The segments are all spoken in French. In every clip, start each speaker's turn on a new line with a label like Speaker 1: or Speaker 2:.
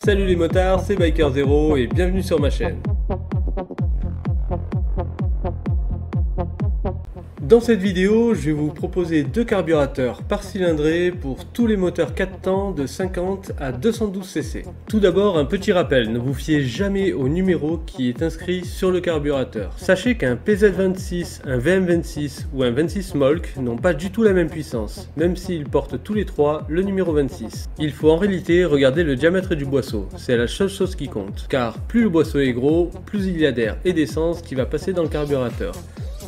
Speaker 1: Salut les motards, c'est Biker0 et bienvenue sur ma chaîne. Dans cette vidéo, je vais vous proposer deux carburateurs par cylindrée pour tous les moteurs 4 temps de 50 à 212 cc. Tout d'abord, un petit rappel, ne vous fiez jamais au numéro qui est inscrit sur le carburateur. Sachez qu'un PZ26, un VM26 ou un 26 Smolk n'ont pas du tout la même puissance, même s'ils portent tous les trois le numéro 26. Il faut en réalité regarder le diamètre du boisseau, c'est la seule chose qui compte, car plus le boisseau est gros, plus il y a d'air et d'essence qui va passer dans le carburateur,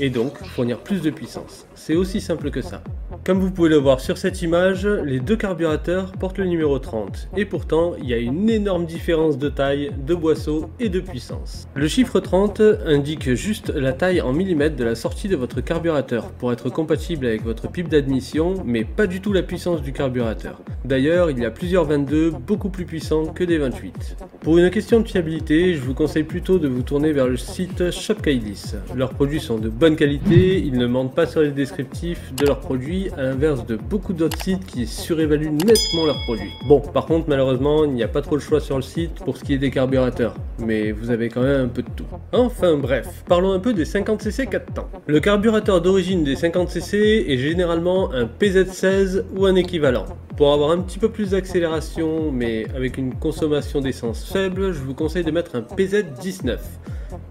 Speaker 1: et donc fournir plus de puissance. C'est aussi simple que ça. Comme vous pouvez le voir sur cette image, les deux carburateurs portent le numéro 30, et pourtant il y a une énorme différence de taille, de boisseau et de puissance. Le chiffre 30 indique juste la taille en millimètres de la sortie de votre carburateur, pour être compatible avec votre pipe d'admission, mais pas du tout la puissance du carburateur. D'ailleurs, il y a plusieurs 22 beaucoup plus puissants que des 28. Pour une question de fiabilité, je vous conseille plutôt de vous tourner vers le site Shopkailis. Leurs produits sont de bonne qualité, ils ne mentent pas sur les descriptifs de leurs produits, à l'inverse de beaucoup d'autres sites qui surévaluent nettement leurs produits. Bon, par contre, malheureusement, il n'y a pas trop le choix sur le site pour ce qui est des carburateurs, mais vous avez quand même un peu de tout. Enfin bref, parlons un peu des 50cc 4 temps. Le carburateur d'origine des 50cc est généralement un PZ16 ou un équivalent. Pour avoir un petit peu plus d'accélération, mais avec une consommation d'essence faible, je vous conseille de mettre un PZ19,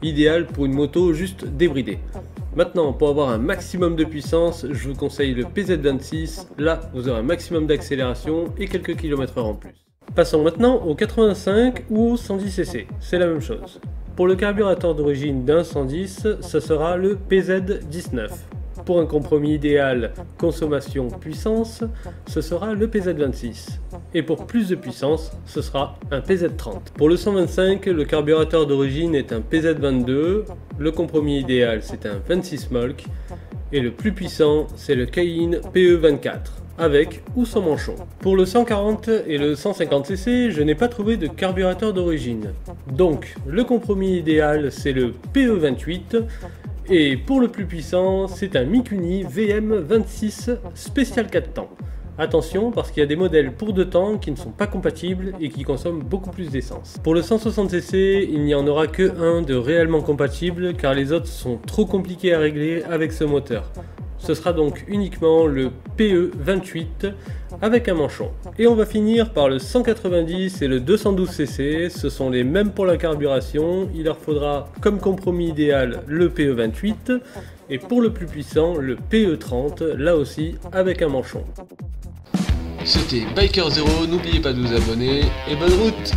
Speaker 1: idéal pour une moto juste débridée. Maintenant, pour avoir un maximum de puissance, je vous conseille le PZ26, là vous aurez un maximum d'accélération et quelques km/h en plus. Passons maintenant au 85 ou au 110cc, c'est la même chose. Pour le carburateur d'origine d'un 110, ce sera le PZ19. Pour un compromis idéal consommation-puissance, ce sera le PZ26. Et pour plus de puissance, ce sera un PZ30. Pour le 125, le carburateur d'origine est un PZ22, le compromis idéal c'est un 26 Smolk, et le plus puissant c'est le Cayenne PE24, avec ou sans manchon. Pour le 140 et le 150cc, je n'ai pas trouvé de carburateur d'origine. Donc, le compromis idéal c'est le PE28, et pour le plus puissant, c'est un Mikuni VM26 spécial 4 temps. Attention, parce qu'il y a des modèles pour 2 temps qui ne sont pas compatibles et qui consomment beaucoup plus d'essence. Pour le 160cc, il n'y en aura que un de réellement compatible car les autres sont trop compliqués à régler avec ce moteur. Ce sera donc uniquement le PE28 avec un manchon. Et on va finir par le 190 et le 212cc, ce sont les mêmes pour la carburation, il leur faudra comme compromis idéal le PE28 et pour le plus puissant le PE30, là aussi avec un manchon.
Speaker 2: C'était Biker0, n'oubliez pas de vous abonner et bonne route!